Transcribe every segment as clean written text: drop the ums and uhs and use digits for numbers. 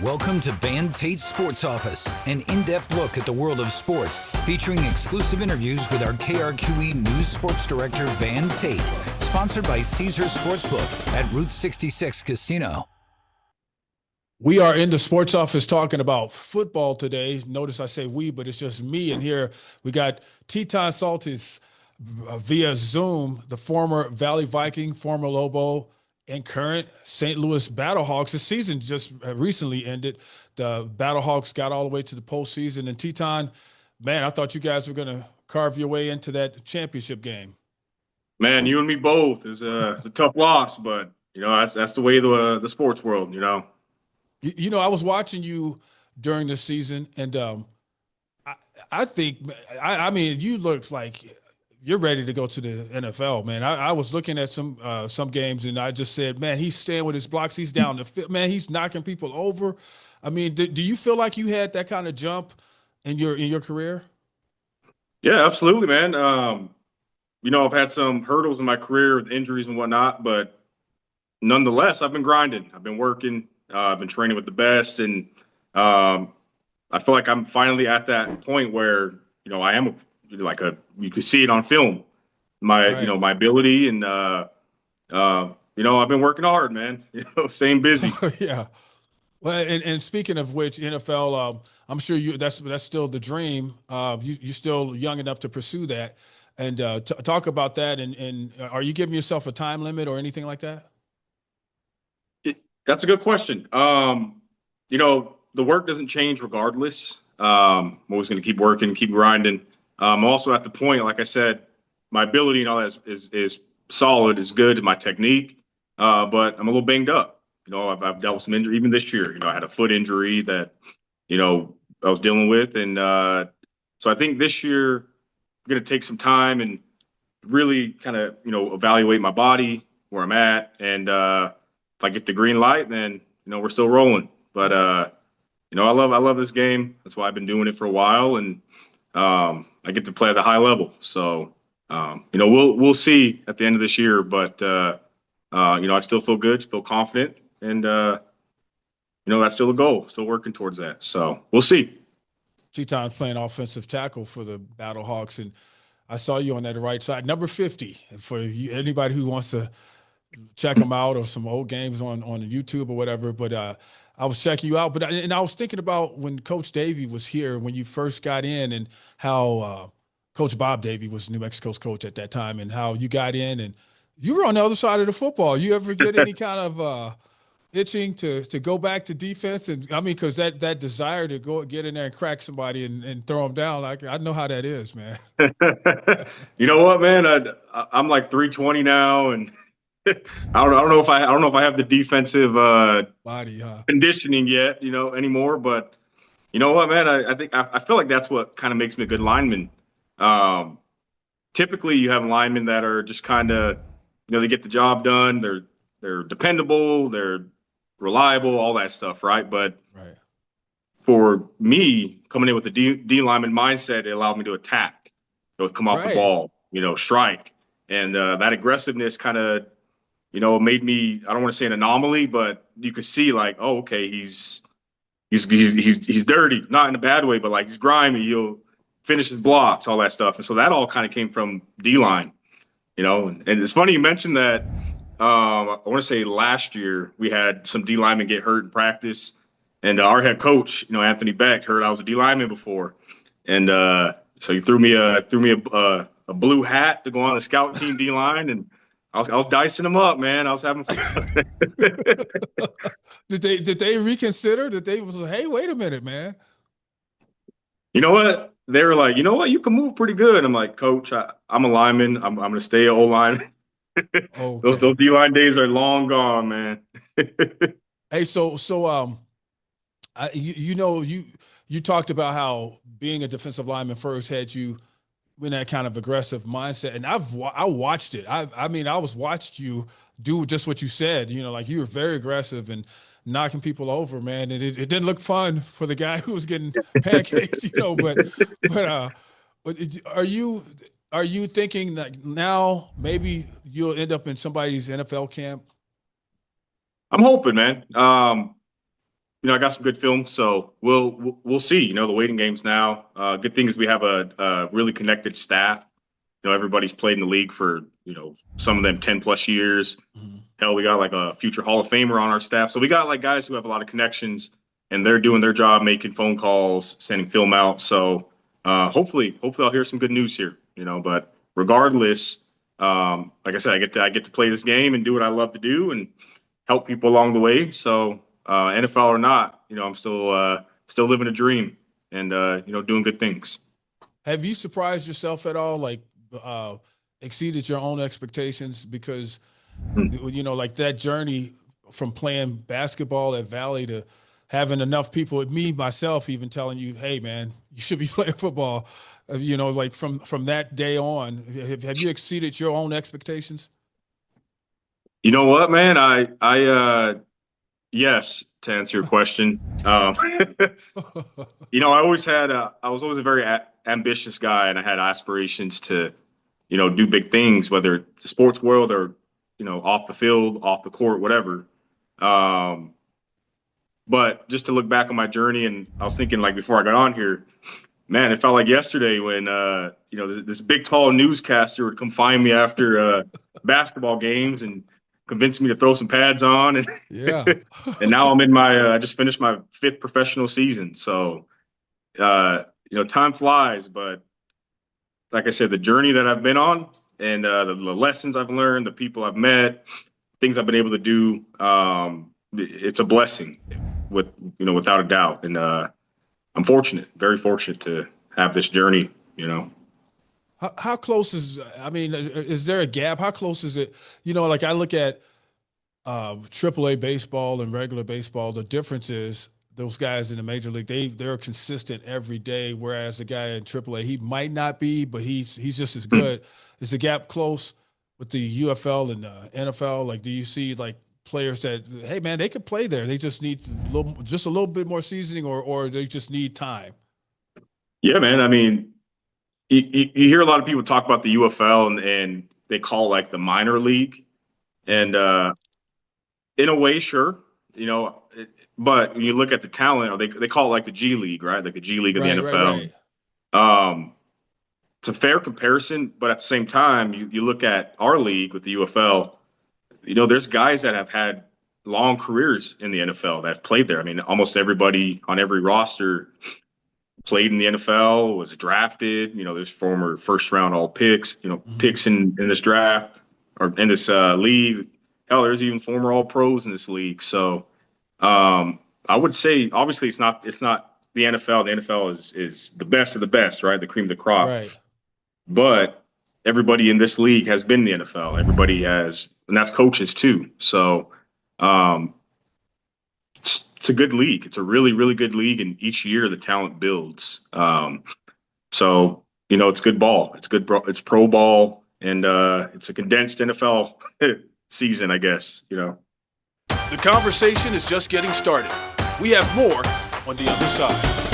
Welcome to Tate Sports Office, an in-depth look at the world of sports, featuring exclusive interviews with our KRQE News Sports Director, Tate, sponsored by Caesars Sportsbook at Route 66 Casino. We are in the sports office talking about football today. Notice I say we, but it's just me. And here we got Teton Saltes via Zoom, the former Valley Viking, former Lobo, and current St. Louis Battlehawks. The season just recently ended. The Battlehawks got all the way to the postseason. And Teton, man, I thought you guys were going to carve your way into that championship game. Man, you and me both. It's a tough loss, but that's the way of the sports world. I was watching you during the season, and I think, I mean, you look like you're ready to go to the NFL, man. I was looking at some games, and I just said, man, he's staying with his blocks. He's down the field, man. He's knocking people over. I mean, do you feel like you had that kind of jump in your career? Yeah, absolutely, man. I've had some hurdles in my career with injuries and whatnot, but nonetheless, I've been grinding. I've been working. I've been training with the best, and I feel like I'm finally at that point where I am you can see it on film, my my ability, and I've been working hard, man. Staying busy. Yeah. Well, and speaking of which, NFL, I'm sure that's still the dream. You're still young enough to pursue that, and talk about that. And are you giving yourself a time limit or anything like that? That's a good question. The work doesn't change regardless. I'm always going to keep working, keep grinding. I'm also at the point, like I said, my ability and all that is solid, is good, my technique, but I'm a little banged up. I've dealt with some injury even this year. I had a foot injury that, I was dealing with. And so I think this year I'm going to take some time and really kind of, evaluate my body, where I'm at. And if I get the green light, then, we're still rolling. But, I love this game. That's why I've been doing it for a while. And I get to play at a high level. So, we'll see at the end of this year. But, I still feel good, feel confident. And, that's still a goal, still working towards that. So we'll see. Teton playing offensive tackle for the Battlehawks. And I saw you on that right side, number 50. For anybody who wants to check them out or some old games on YouTube or whatever. But I was checking you out. But I was thinking about when Coach Davey was here, when you first got in, and how Coach Bob Davey was New Mexico's coach at that time, and how you got in and you were on the other side of the football. You ever get any kind of itching to go back to defense? And I mean, because that desire to go get in there and crack somebody and throw them down, I know how that is, man. You know what, man? I'm like 320 now, and I don't know if I have the defensive body conditioning yet, anymore. But you know what, man? I feel like that's what kind of makes me a good lineman. Typically, you have linemen that are just kind of, they get the job done. They're dependable. They're reliable. All that stuff, right? But for me, coming in with the D lineman mindset, it allowed me to attack, come off the ball, strike, and that aggressiveness kind of, made me, I don't want to say an anomaly, but you could see like, oh, okay, he's dirty, not in a bad way, but like he's grimy. He'll finish his blocks, all that stuff. And so that all kind of came from D-line, and it's funny you mentioned that. I want to say last year we had some D linemen get hurt in practice, and our head coach, Anthony Beck, heard I was a D lineman before, and so he threw me a blue hat to go on the scout team D line, and I was dicing them up, man. I was having fun. Did they reconsider? That they was like, hey, wait a minute, man. You know what? They were like, you know what? You can move pretty good. I'm like, Coach, I'm a lineman. I'm going to stay an O-line. Okay. Those D-line days are long gone, man. Hey, so you talked about how being a defensive lineman first had you in that kind of aggressive mindset, and I watched it. I watched you do just what you said. Like you were very aggressive and knocking people over, man. And it didn't look fun for the guy who was getting pancakes, But are you thinking that now maybe you'll end up in somebody's NFL camp? I'm hoping, man. I got some good film, so we'll see. The waiting games now. Good thing is we have a really connected staff. Everybody's played in the league for some of them 10+ years. Mm-hmm. Hell, we got like a future Hall of Famer on our staff, so we got like guys who have a lot of connections, and they're doing their job, making phone calls, sending film out. So hopefully I'll hear some good news here. But regardless, like I said, I get to play this game and do what I love to do and help people along the way. So NFL or not, I'm still living a dream and doing good things. Have you surprised yourself at all? Like exceeded your own expectations? Because like that journey from playing basketball at Valley to having enough people, me myself even telling you, hey man, you should be playing football. Like from that day on, have you exceeded your own expectations? You know what, man? Yes, to answer your question. I was always a very ambitious guy, and I had aspirations to, do big things, whether it's the sports world or, off the field, off the court, whatever. But just to look back on my journey, and I was thinking like before I got on here, man, it felt like yesterday when, this big, tall newscaster would come find me after basketball games and convinced me to throw some pads on, and yeah. and now I'm in I just finished my 5th professional season. So, time flies, but like I said, the journey that I've been on and the lessons I've learned, the people I've met, things I've been able to do, it's a blessing without a doubt. And I'm fortunate, very fortunate to have this journey, How close is there a gap? How close is it? Like I look at AAA baseball and regular baseball, the difference is those guys in the major league, they're consistent every day, whereas the guy in AAA, he might not be, but he's just as good. Is the gap close with the UFL and NFL? Like, do you see like players that, hey man, they could play there, they just need just a little bit more seasoning, or they just need time? Yeah, man. I mean, you hear a lot of people talk about the UFL and they call it like the minor league. And in a way, sure, but when you look at the talent, or they call it like the G League, right? Like the G League of the NFL. Right. It's a fair comparison, but at the same time, you look at our league with the UFL, there's guys that have had long careers in the NFL that have played there. I mean, almost everybody on every roster played in the NFL, was drafted. There's former first-round all picks, picks in this draft or in this league. Hell, there's even former all pros in this league. So I would say, obviously, it's not the NFL. The NFL is the best of the best, right? The cream of the crop. Right. But everybody in this league has been in the NFL. Everybody has, and that's coaches too. So it's a good league. It's a really, really good league, and each year the talent builds. So it's good ball. It's pro ball, and it's a condensed NFL season, I guess. The conversation is just getting started. We have more on the other side.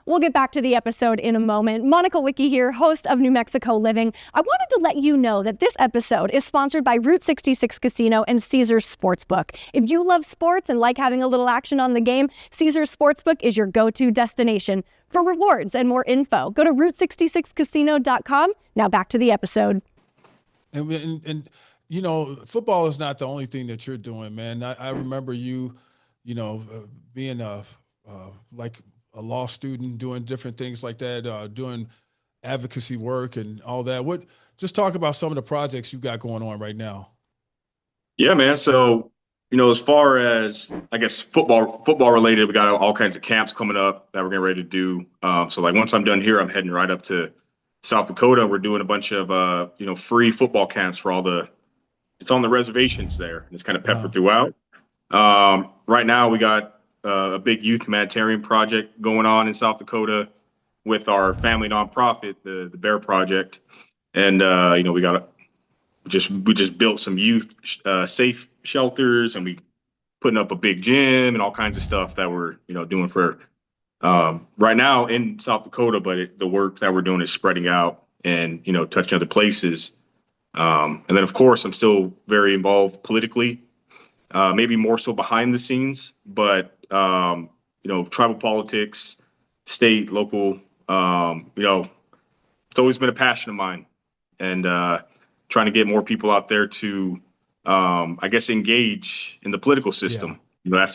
We'll get back to the episode in a moment. Monica Wicki here, host of New Mexico Living. I wanted to let you know that this episode is sponsored by Route 66 Casino and Caesars Sportsbook. If you love sports and like having a little action on the game, Caesars Sportsbook is your go-to destination. For rewards and more info, go to Route66Casino.com. Now back to the episode. And football is not the only thing that you're doing, man. I remember you, being like a law student, doing different things like that, doing advocacy work and all that. Just talk about some of the projects you got going on right now. Yeah, man. So, as far as, I guess, football related, we got all kinds of camps coming up that we're getting ready to do. So like once I'm done here, I'm heading right up to South Dakota. We're doing a bunch of, free football camps for it's on the reservations there. And it's kind of peppered throughout. Right now we got a big youth humanitarian project going on in South Dakota with our family nonprofit, the Bear Project. And, we just built some youth safe shelters, and we putting up a big gym and all kinds of stuff that we're, doing for right now in South Dakota. But the work that we're doing is spreading out and, touching other places. And then, of course, I'm still very involved politically. maybe more so behind the scenes, but tribal politics, state, local, it's always been a passion of mine, and trying to get more people out there to, I guess, engage in the political system. Yeah. That's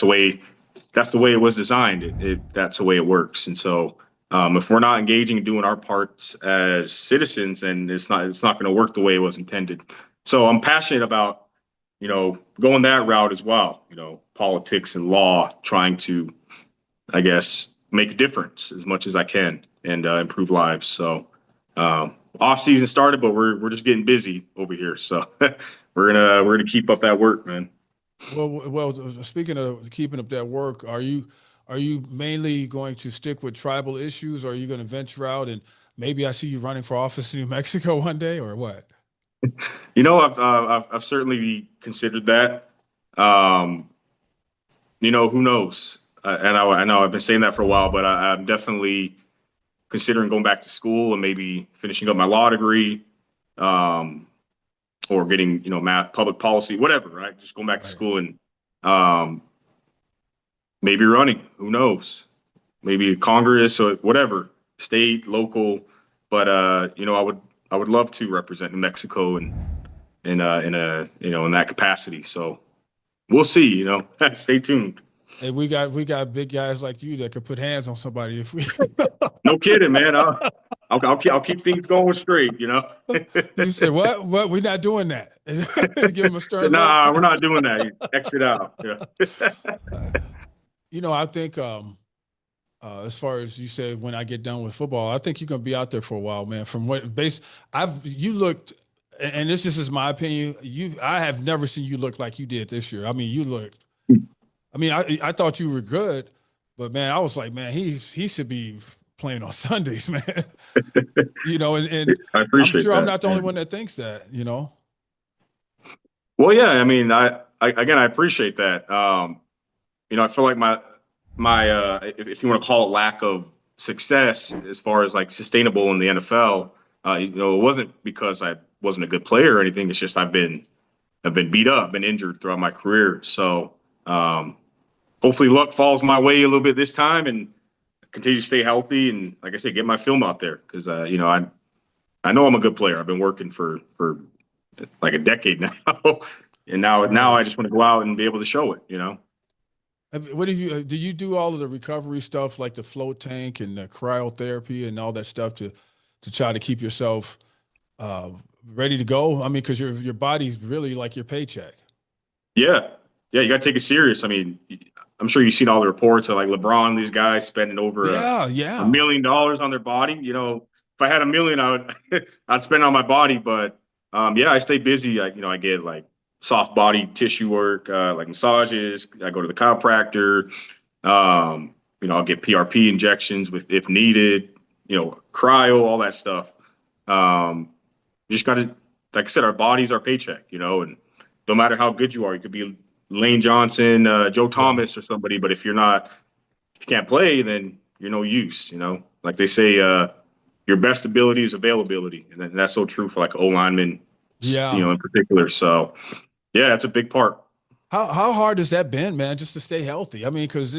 the way it was designed. That's the way it works. And so, if we're not engaging and doing our parts as citizens, then it's not going to work the way it was intended. So I'm passionate about, going that route as well. Politics and law, trying to, I guess, make a difference as much as I can and improve lives. So. Off season started, but we're just getting busy over here. So we're gonna keep up that work, man. Well. Speaking of keeping up that work, are you mainly going to stick with tribal issues, or are you going to venture out and maybe I see you running for office in New Mexico one day, or what? I've certainly considered that. Who knows? And I know I've been saying that for a while, but I'm definitely considering going back to school and maybe finishing up my law degree, or getting, math, public policy, whatever, right? Just going back to school and maybe running, who knows? Maybe Congress or whatever, state, local. But I would love to represent New Mexico and in that capacity. So we'll see, stay tuned. Hey, we got big guys like you that could put hands on somebody if we. No kidding, man. I'll keep things going straight. You said what? What? We're not doing that. Give him a stern look. Nah, we're not doing that. Exit out. Yeah. I think as far as you said, when I get done with football, I think you're gonna be out there for a while, man. From what you looked, and this just is my opinion. I have never seen you look like you did this year. I mean, you looked. I mean, I thought you were good, but man, I was like, man, he should be playing on Sundays, man. And I appreciate I'm sure that, I'm not the only one that thinks that, Well, yeah, I mean, I appreciate that. I feel like my if you want to call it lack of success as far as like sustainable in the NFL, it wasn't because I wasn't a good player or anything. It's just I've been beat up, been injured throughout my career. So hopefully luck falls my way a little bit this time and continue to stay healthy and, like I said, get my film out there because I know I'm a good player. I've been working for like a decade now, and now I just want to go out and be able to show it. What do you do all of the recovery stuff like the float tank and the cryotherapy and all that stuff to try to keep yourself ready to go? I mean, because your body's really like your paycheck. Yeah, you got to take it serious. I mean, I'm sure you've seen all the reports of like LeBron, these guys spending over $1 million on their body. If I had $1 million, I'd spend on my body. But I stay busy. I get like soft body tissue work, like massages. I go to the chiropractor. I'll get PRP injections if needed. Cryo, all that stuff. You just got to, like I said, our body's our paycheck. And no matter how good you are, you could be Lane Johnson, Joe Thomas, or somebody. But if you can't play, then you're no use. Like they say, your best ability is availability, and that's so true for like O lineman, in particular. So, yeah, it's a big part. How hard has that been, man, just to stay healthy? I mean, because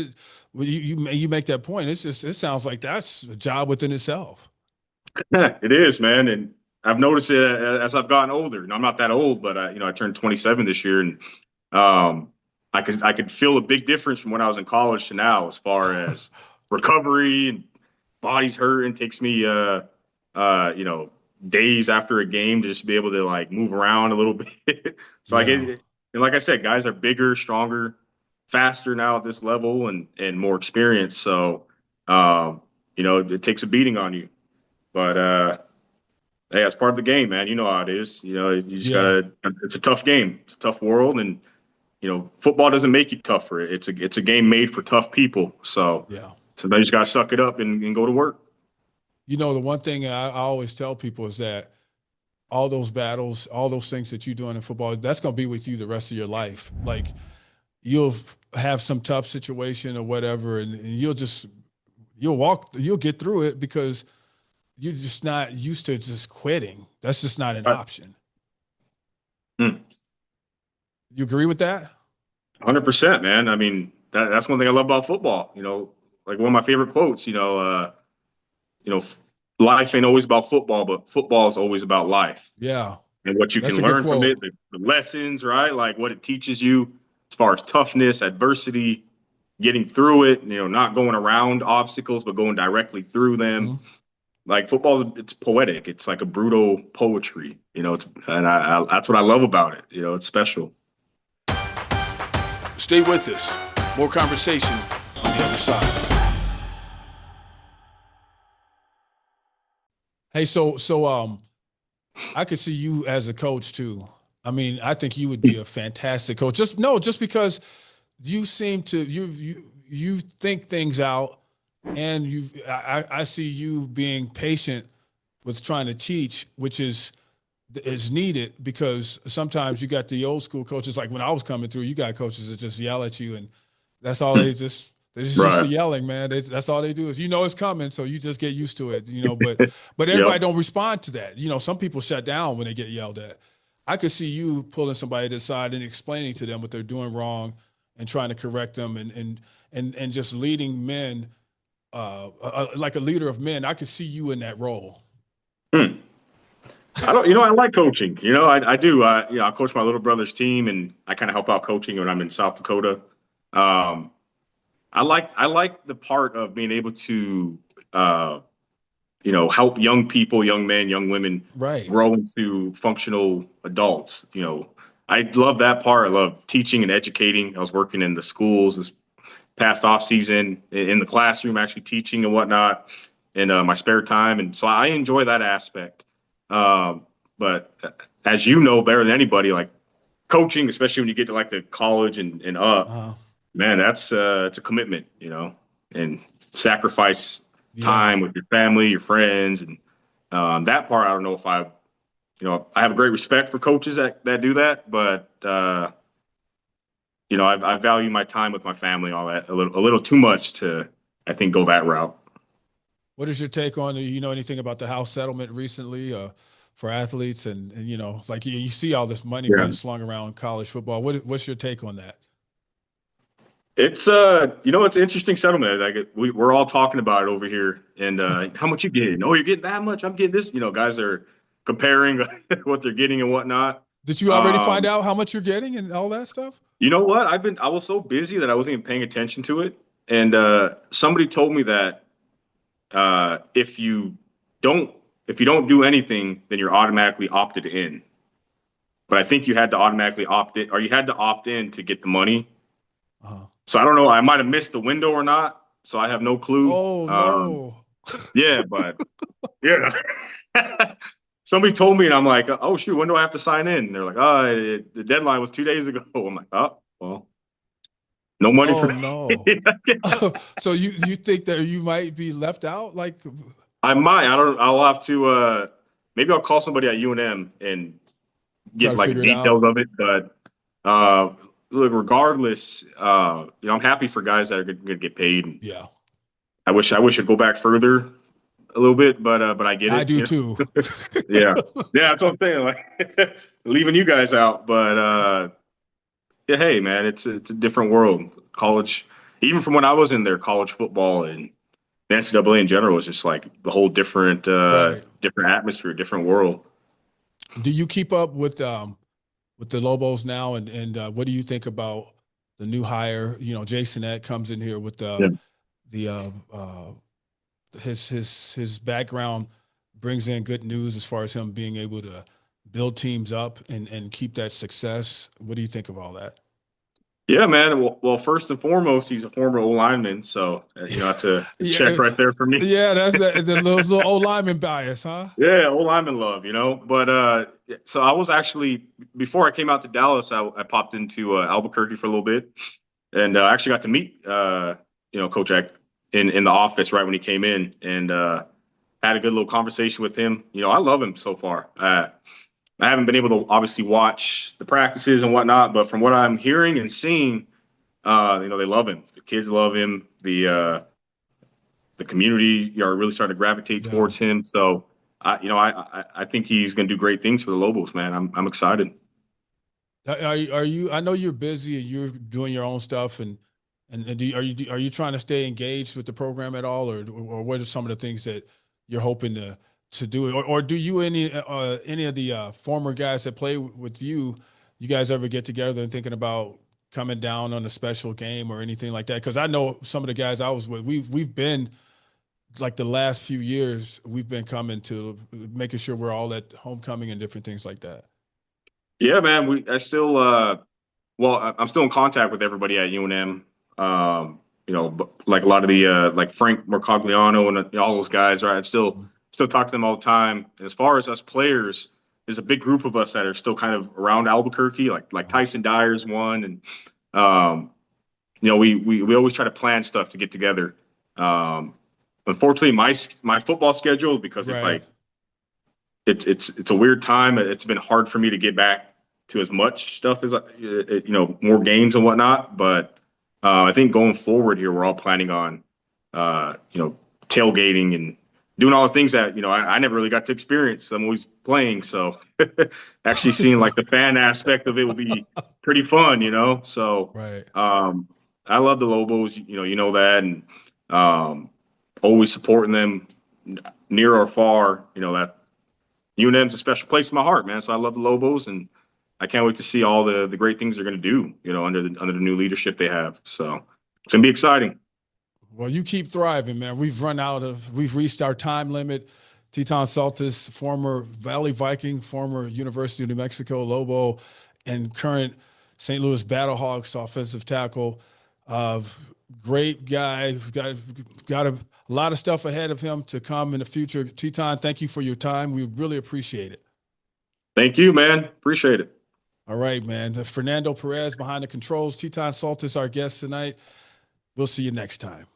you make that point. It sounds like that's a job within itself. It is, man, and I've noticed it as I've gotten older. I'm not that old, but I turned 27 this year, and I could feel a big difference from when I was in college to now, as far as recovery and body's hurting. Takes me days after a game to just be able to like move around a little bit. So and like I said, guys are bigger, stronger, faster now at this level and more experienced. So it takes a beating on you, but hey, that's part of the game, man. You know how it is. You just gotta. It's a tough game. It's a tough world, and football doesn't make you tougher. It's a game made for tough people. So sometimes you just gotta suck it up and go to work. The one thing I always tell people is that all those battles, all those things that you're doing in football, that's gonna be with you the rest of your life. Like you'll have some tough situation or whatever, and you'll get through it because you're just not used to just quitting. That's just not an option. You agree with that? 100%, man. I mean, that's one thing I love about football. Like one of my favorite quotes. Life ain't always about football, but football is always about life Yeah, and what you that's can a good learn from quote. it, the lessons, right? Like what it teaches you as far as toughness, adversity, getting through it. Not going around obstacles, but going directly through them. Mhm. Like football, it's poetic. It's like a brutal poetry. That's what I love about it. It's special. Stay with us. More conversation on the other side. Hey, so I could see you as a coach too. I mean, I think you would be a fantastic coach. Just because you seem to you think things out, and I see you being patient with trying to teach, which is needed, because sometimes you got the old school coaches, like when I was coming through, you got coaches that just yell at you, and that's all it's just the Right. yelling, man. That's all they do is it's coming, so you just get used to it, but everybody Yep. don't respond to that. Some people shut down when they get yelled at. I could see you pulling somebody to the side and explaining to them what they're doing wrong and trying to correct them, and just leading men, like a leader of men. I could see you in that role. Hmm. I like coaching. I do. I coach my little brother's team, and I kind of help out coaching when I'm in South Dakota. Um, I like the part of being able to, help young people, young men, young women Right. grow into functional adults. I love that part. I love teaching and educating. I was working in the schools this past off season in the classroom, actually teaching and whatnot in my spare time, and so I enjoy that aspect. But as you know better than anybody, like coaching, especially when you get to like the college and up, Uh, man, that's it's a commitment, and sacrifice yeah. time with your family, your friends, and that part. I don't know if I have a great respect for coaches that do that, but I value my time with my family, all that a little too much to, I think, go that route. What is your take on, anything about the House settlement recently, for athletes, and like you see all this money Yeah. being slung around college football. What's your take on that? It's an interesting settlement. Like we're all talking about it over here, and how much you getting? Oh, you're getting that much. I'm getting this. Guys are comparing what they're getting and whatnot. Did you already find Um, out how much you're getting and all that stuff? you know what? I was so busy that I wasn't even paying attention to it. And somebody told me that if don't you don't do anything, then you're automatically opted in. But I think you had to automatically opt in, or you had to opt in to get the money. Uh-huh. So I don't know. I might have missed the window or not. So I have no clue. Oh no. Yeah, but yeah. Somebody told me, and I'm like, oh shoot, when do I have to sign in? And they're like, oh, the deadline was 2 days ago. I'm like, oh, well, no money for Oh me. no. So you think that you might be left out? Like, I might. I don't. I'll have to. Maybe I'll call somebody at UNM and try get to like figure it details out. of it. But look, regardless, I'm happy for guys that are going to get paid. Yeah, I wish I'd go back further a little bit, but I get I it. do too. Yeah, yeah, that's what I'm saying. Like leaving you guys out, but yeah, hey, man, it's a different world. College, even from when I was in there, college football and the NCAA in general is just like the whole Right. different atmosphere, different world. Do you keep up with the Lobos now, and what do you think about the new hire? Jason Ed comes in here with Yeah. the his background brings in good news as far as him being able to build teams up and keep that success. What do you think of all that? Yeah, man. Well, first and foremost, he's a former O lineman, so that's a check Yeah, right there for me. yeah, that's the little old lineman bias, huh? Yeah, O lineman love, But so I was actually before I came out to Dallas, I popped into Albuquerque for a little bit, and I actually got to meet Coach Eck in the office right when he came in, and had a good little conversation with him. I love him so far. I haven't been able to obviously watch the practices and whatnot, but from what I'm hearing and seeing, they love him. The kids love him. The community are really starting to gravitate Yeah. towards him. So, I think he's going to do great things for the Lobos, man. I'm excited. Are you? I know you're busy and you're doing your own stuff, and are you trying to stay engaged with the program at all, or what are some of the things that you're hoping to do, or do you any of the former guys that play with you? You guys ever get together and thinking about coming down on a special game or anything like that? Because I know some of the guys I was with, we've been like the last few years, we've been coming to making sure we're all at homecoming and different things like that. Yeah, man. I still, I'm still in contact with everybody at UNM. Like a lot of the, like Frank Mercogliano and all those guys, right? I still talk to them all the time. And as far as us players, there's a big group of us that are still kind of around Albuquerque, like Tyson Dyer's one. And, we always try to plan stuff to get together. Unfortunately, my football schedule, because Right. it's a weird time. It's been hard for me to get back to as much stuff as more games and whatnot. But I think going forward here, we're all planning on tailgating and doing all the things that I never really got to experience. I'm always playing, so actually seeing like the fan aspect of it will be pretty fun. So Right. I love the Lobos. You know that, and always supporting them near or far. That UNM's a special place in my heart, man. So I love the Lobos, and I can't wait to see all the great things they're going to do, under the new leadership they have. So it's going to be exciting. Well, you keep thriving, man. We've reached our time limit. Teton Saltes, former Valley Viking, former University of New Mexico Lobo, and current St. Louis Battlehawks offensive tackle. Great guy. Got a lot of stuff ahead of him to come in the future. Teton, thank you for your time. We really appreciate it. Thank you, man. Appreciate it. All right, man. Fernando Perez behind the controls. Teton Saltes, our guest tonight. We'll see you next time.